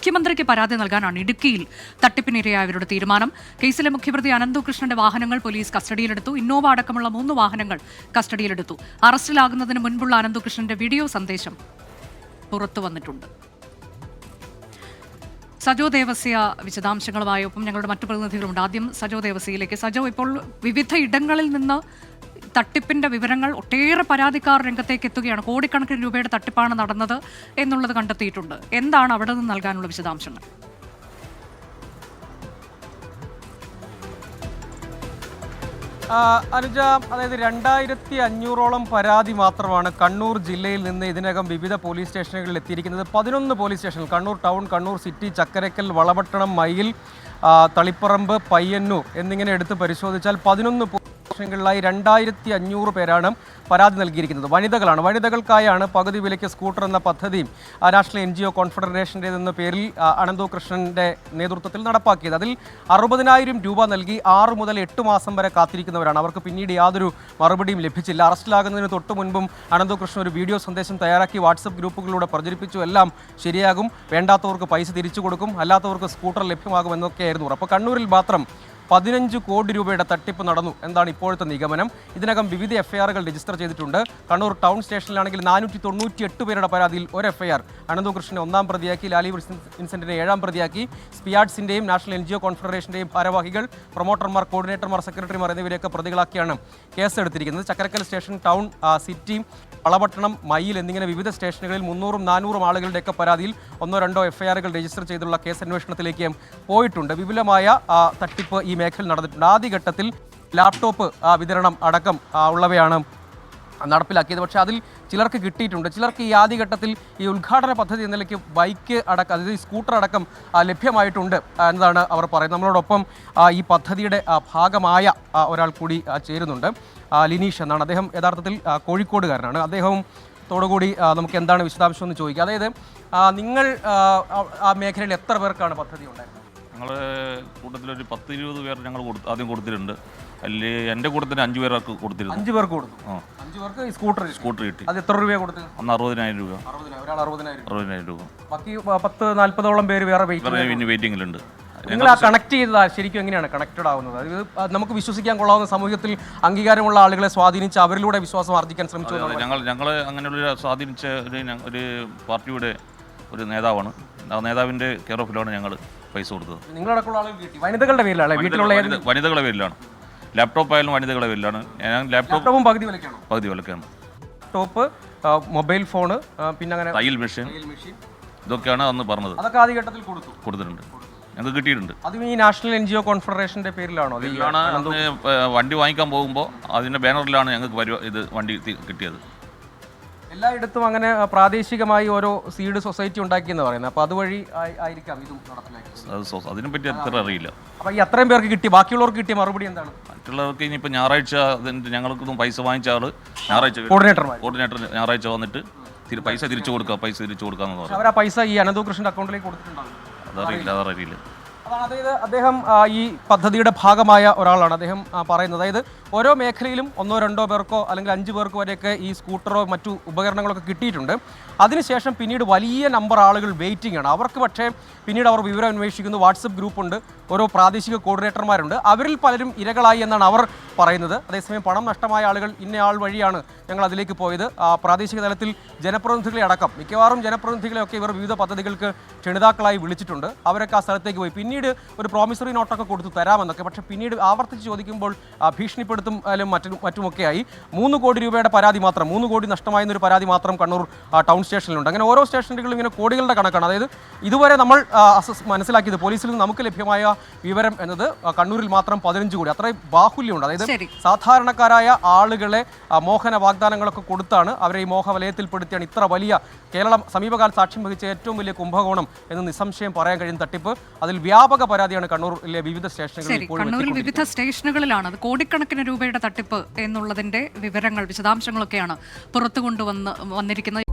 മുഖ്യമന്ത്രിക്ക് പരാതി നൽകാനാണ് ഇടുക്കിയിൽ തട്ടിപ്പിനിരയായവരുടെ തീരുമാനം. കേസിലെ മുഖ്യപ്രതി അനന്തകൃഷ്ണന്റെ വാഹനങ്ങൾ പോലീസ് കസ്റ്റഡിയിലെടുത്തു. ഇന്നോവ അടക്കമുള്ള 3 വാഹനങ്ങൾ കസ്റ്റഡിയിലെടുത്തു. അറസ്റ്റിലാകുന്നതിന് മുൻപുള്ള അനന്തകൃഷ്ണന്റെ വീഡിയോ സന്ദേശം പുറത്തു വന്നിട്ടുണ്ട്. സജോ ദേവസ്യ വിശദാംശങ്ങളുമായി ഒപ്പം ഞങ്ങളുടെ മറ്റു പ്രതിനിധികളുണ്ട്. ആദ്യം സജോ ദേവസ്യയിലേക്ക്. സജോ, ഇപ്പോൾ വിവിധ ഇടങ്ങളിൽ നിന്ന് തട്ടിപ്പിന്റെ വിവരങ്ങൾ, ഒട്ടേറെ പരാതിക്കാർ രംഗത്തേക്ക് എത്തുകയാണ്. കോടിക്കണക്കിന് രൂപയുടെ തട്ടിപ്പാണ് നടന്നത് എന്നുള്ളത് കണ്ടെത്തിയിട്ടുണ്ട്. എന്താണ് അവിടെ നിന്ന് നൽകാനുള്ള വിശദാംശങ്ങൾ? അനുജ, അതായത് 2500ഓളം പരാതി മാത്രമാണ് കണ്ണൂർ ജില്ലയിൽ നിന്ന് ഇതിനകം വിവിധ പോലീസ് സ്റ്റേഷനുകളിൽ എത്തിയിരിക്കുന്നത്. 11 പോലീസ് സ്റ്റേഷനുകൾ, കണ്ണൂർ ടൗൺ, കണ്ണൂർ സിറ്റി, ചക്കരക്കൽ, വളപട്ടണം, മയിൽ, തളിപ്പറമ്പ്, പയ്യന്നൂർ എന്നിങ്ങനെ എടുത്ത് പരിശോധിച്ചാൽ 11 ായി 2500 പേരാണ് പരാതി നൽകിയിരിക്കുന്നത്. വനിതകളാണ്. വനിതകൾക്കായാണ് പകുതി വിലയ്ക്ക് സ്കൂട്ടർ എന്ന പദ്ധതിയും നാഷണൽ NGO കോൺഫെഡറേഷൻ്റെതെന്ന പേരിൽ അനന്തകൃഷ്ണൻ്റെ നേതൃത്വത്തിൽ നടപ്പാക്കിയത്. അതിൽ 60,000 രൂപ നൽകി 6 മുതൽ 8 മാസം വരെ കാത്തിരിക്കുന്നവരാണ്. അവർക്ക് പിന്നീട് യാതൊരു മറുപടിയും ലഭിച്ചില്ല. അറസ്റ്റിലാകുന്നതിന് തൊട്ട് മുൻപും അനന്തകൃഷ്ണൻ ഒരു വീഡിയോ സന്ദേശം തയ്യാറാക്കി വാട്സപ്പ് ഗ്രൂപ്പുകളിലൂടെ പ്രചരിപ്പിച്ചു. എല്ലാം ശരിയാകും, വേണ്ടാത്തവർക്ക് പൈസ തിരിച്ചു കൊടുക്കും, അല്ലാത്തവർക്ക് സ്കൂട്ടർ ലഭ്യമാകും എന്നൊക്കെയായിരുന്നു. അപ്പോൾ കണ്ണൂരിൽ മാത്രം 15 കോടി രൂപയുടെ തട്ടിപ്പ് നടന്നു എന്നാണ് ഇപ്പോഴത്തെ നിഗമനം. ഇതിനകം വിവിധ FIRകൾ രജിസ്റ്റർ ചെയ്തിട്ടുണ്ട്. കണ്ണൂർ ടൗൺ സ്റ്റേഷനിലാണെങ്കിൽ 498 പേരുടെ പരാതിയിൽ ഒരു FIR. അനന്തകൃഷ്ണനെ 1-ാം പ്രതിയാക്കി, ലാലി വിൻസെന്റിനെ 7-ാം പ്രതിയാക്കി. സ്പിയാഡ്സിൻ്റെയും നാഷണൽ NGO കോൺഫെഡറേഷൻ്റെയും ഭാരവാഹികൾ, പ്രൊമോട്ടർമാർ, കോർഡിനേറ്റർമാർ, സെക്രട്ടറിമാർ എന്നിവരെയൊക്കെ പ്രതികളാക്കിയാണ് കേസെടുത്തിരിക്കുന്നത്. Chakkarakkal station, town, city, Valapattanam, Mayyil എന്നിങ്ങനെ വിവിധ സ്റ്റേഷനുകളിൽ 300-400 ആളുകളുടെയൊക്കെ പരാതിയിൽ 1-2 FIRകൾ രജിസ്റ്റർ ചെയ്തുള്ള കേസ് അന്വേഷണത്തിലേക്ക് പോയിട്ടുണ്ട്. വിപുലമായ തട്ടിപ്പ് ഈ മേഖലയിൽ നടന്നിട്ടുണ്ട്. ആദ്യഘട്ടത്തിൽ ലാപ്ടോപ്പ് വിതരണം അടക്കം ഉള്ളവയാണ് നടപ്പിലാക്കിയത്. പക്ഷേ അതിൽ ചിലർക്ക് കിട്ടിയിട്ടുണ്ട്. ചിലർക്ക് ഈ ആദ്യഘട്ടത്തിൽ ഈ ഉദ്ഘാടന പദ്ധതി എന്ന നിലയ്ക്ക് ബൈക്ക് അടക്കം, അതായത് സ്കൂട്ടർ അടക്കം ലഭ്യമായിട്ടുണ്ട് എന്നതാണ് അവർ പറയുന്നത്. നമ്മളോടൊപ്പം ഈ പദ്ധതിയുടെ ഭാഗമായ ഒരാൾ കൂടി ചേരുന്നുണ്ട്. ലിനീഷ് എന്നാണ് അദ്ദേഹം. യഥാർത്ഥത്തിൽ കോഴിക്കോടുകാരനാണ്. അദ്ദേഹത്തോടുകൂടി നമുക്ക് എന്താണ് വിശദാംശം എന്ന് ചോദിക്കുക. അതായത് നിങ്ങൾ ആ മേഖലയിൽ എത്ര പേർക്കാണ് പദ്ധതി ഉണ്ടായിരുന്നത്? ഞങ്ങളുടെ കൂട്ടത്തിലൊരു 10-20 പേർ ഞങ്ങൾ ആദ്യം കൊടുത്തിട്ടുണ്ട്. അതിൽ എൻ്റെ കൂട്ടത്തിന് 5 പേർക്ക് കൊടുത്തിരുന്നു. 5 പേർക്ക് കൊടുത്തു. 5 പേർക്ക് സ്കൂട്ടർ കിട്ടി. അത് എത്ര രൂപ കൊടുത്തത്? അന്ന് 60,000 രൂപ. ഒരാൾ 60,000 രൂപ. ബാക്കി 10-40ഓളം പേര് വേറെ വെയിറ്റിംഗിലുണ്ട്. നിങ്ങൾ ആ കണക്ട് ചെയ്തതാ ശരിക്കും എങ്ങനെയാണ് കണക്റ്റഡ് ആവുന്നത്? അത് നമുക്ക് വിശ്വസിക്കാൻ കൊള്ളാവുന്ന സമൂഹത്തിൽ അംഗീകാരമുള്ള ആളുകളെ സ്വാധീനിച്ച് അവരിലൂടെ വിശ്വാസം ആർജിക്കാൻ ശ്രമിച്ചു. ഞങ്ങൾ അങ്ങനെയുള്ള സ്വാധീനിച്ച ഒരു പാർട്ടിയുടെ ഒരു നേതാവാണ്. ആ നേതാവിൻ്റെ കെയർ ഓഫിലാണ് ഞങ്ങൾ പൈസ കൊടുത്തത്. നിങ്ങളടക്കമുള്ള ആളുകൾ കിട്ടി. വനിതകളുടെ പേരിലാണ്? വീട്ടിലുള്ള വനിതകളുടെ പേരിലാണ്. ലാപ്ടോപ്പ് ആയാലും വനിതകളുടെ പേരിലാണ്. ഞാൻ ലാപ്ടോപ്പും പകുതി വിലക്കാണ്. ലാപ്ടോപ്പ്, മൊബൈൽ ഫോണ്, പിന്നെ അങ്ങനെ തയ്യൽ മെഷീൻ, ഇതൊക്കെയാണ് അന്ന് പറഞ്ഞത്. അതൊക്കെ ആദ്യഘട്ടത്തിൽ കൊടുത്തിട്ടുണ്ട്. ഞങ്ങൾക്ക് കിട്ടിയിട്ടുണ്ട്. അതും ഈ നാഷണൽ NGO കോൺഫെഡറേഷൻ്റെ പേരിലാണോ? വണ്ടി വാങ്ങിക്കാൻ പോകുമ്പോൾ അതിൻ്റെ ബാനറിലാണ് ഞങ്ങൾക്ക് ഇത് വണ്ടി കിട്ടിയത്. എല്ലായിടത്തും അങ്ങനെ പ്രാദേശികമായി ഓരോ സീഡ് സൊസൈറ്റി ഉണ്ടാക്കിയെന്ന് പറയുന്നത്. അപ്പോൾ അതുവഴി ആയിരിക്കാം ഇതും നടപ്പിലാക്കിയത്. അതിനെപ്പറ്റി അത്ര അറിയില്ല. അപ്പോൾ ഈ അത്രയും പേർക്ക് കിട്ടി, ബാക്കിയുള്ളവർക്ക് കിട്ടിയ മറുപടി എന്താണ്? മറ്റുള്ളവർക്ക് ഇനിയിപ്പോൾ ഞായറാഴ്ച ഞങ്ങൾക്കൊന്നും പൈസ വാങ്ങിച്ച ആൾ ഞായറാഴ്ച കോർഡിനേറ്റർ ഞായറാഴ്ച വന്നിട്ട് പൈസ തിരിച്ചു കൊടുക്കാമെന്ന് പറഞ്ഞു. അവർ ആ പൈസ ഈ അനന്തകൃഷ്ണൻ്റെ അക്കൗണ്ടിലേക്ക് കൊടുത്തിട്ടുണ്ടാകും? അതറിയില്ല. അതായത് അദ്ദേഹം ഈ പദ്ധതിയുടെ ഭാഗമായ ഒരാളാണ്. അദ്ദേഹം പറയുന്നത്, അതായത് ഓരോ മേഖലയിലും 1-2 പേർക്കോ അല്ലെങ്കിൽ 5 പേർക്കോ വരെയൊക്കെ ഈ സ്കൂട്ടറോ മറ്റു ഉപകരണങ്ങളൊക്കെ കിട്ടിയിട്ടുണ്ട്. അതിനുശേഷം പിന്നീട് വലിയ നമ്പർ ആളുകൾ വെയിറ്റിംഗ് ആണ്. അവർക്ക് പക്ഷേ പിന്നീട് അവർ വിവരം അന്വേഷിക്കുന്നു. വാട്സപ്പ് ഗ്രൂപ്പുണ്ട്, ഓരോ പ്രാദേശിക കോർഡിനേറ്റർമാരുണ്ട്. അവരിൽ പലരും ഇരകളായി എന്നാണ് അവർ പറയുന്നത്. അതേസമയം പണം നഷ്ടമായ ആളുകൾ ഇന്നയാൾ വഴിയാണ് ഞങ്ങൾ അതിലേക്ക് പോയത്. പ്രാദേശിക തലത്തിൽ ജനപ്രതിനിധികളെ അടക്കം മിക്കവാറും ജനപ്രതിനിധികളെയൊക്കെ ഇവർ വിവിധ പദ്ധതികൾക്ക് ക്ഷണിതാക്കളായി വിളിച്ചിട്ടുണ്ട്. അവരൊക്കെ ആ സ്ഥലത്തേക്ക് പോയി. പിന്നീട് ഒരു പ്രോമിസറി നോട്ടൊക്കെ കൊടുത്തു തരാമെന്നൊക്കെ. പക്ഷേ പിന്നീട് ആവർത്തിച്ച് ചോദിക്കുമ്പോൾ ഭീഷണിപ്പെടുത്തും മറ്റുമൊക്കെയായി. 3 കോടി രൂപയുടെ പരാതി മാത്രം, 3 കോടി നഷ്ടമായെന്നൊരു പരാതി മാത്രം കണ്ണൂർ ടൗൺ സ്റ്റേഷനിലുണ്ട്. അങ്ങനെ ഓരോ സ്റ്റേഷനുകളിലും ഇങ്ങനെ കോടികളുടെ കണക്കാണ്. അതായത് ഇതുവരെ നമ്മൾ മനസ്സിലാക്കിയത്, പോലീസിൽ നിന്ന് നമുക്ക് ലഭ്യമായ വിവരം എന്നത് കണ്ണൂരിൽ മാത്രം 15 കോടി. അത്രയും ബാഹുല്യമുണ്ട്. അതായത് സാധാരണക്കാരായ ആളുകളെ മോഹന വാഗ്ദാനങ്ങളൊക്കെ കൊടുത്താണ് അവരെ ഈ മോഹവലയത്തിൽപ്പെടുത്തിയാണ് ഇത്ര വലിയ, കേരളം സമീപകാലം സാക്ഷ്യം വഹിച്ച ഏറ്റവും വലിയ കുംഭകോണം എന്ന് നിസ്സംശയം പറയാൻ കഴിയുന്ന തട്ടിപ്പ്. അതിൽ വ്യാപക പരാതിയാണ് കണ്ണൂരിലെ വിവിധ സ്റ്റേഷനുകളിൽ. കണ്ണൂരിൽ വിവിധ സ്റ്റേഷനുകളിലാണ് അത് കോടിക്കണക്കിന് രൂപയുടെ തട്ടിപ്പ് എന്നുള്ളതിന്റെ വിവരങ്ങൾ, വിശദാംശങ്ങളൊക്കെയാണ് പുറത്തു കൊണ്ടുവന്നിരിക്കുന്നത്.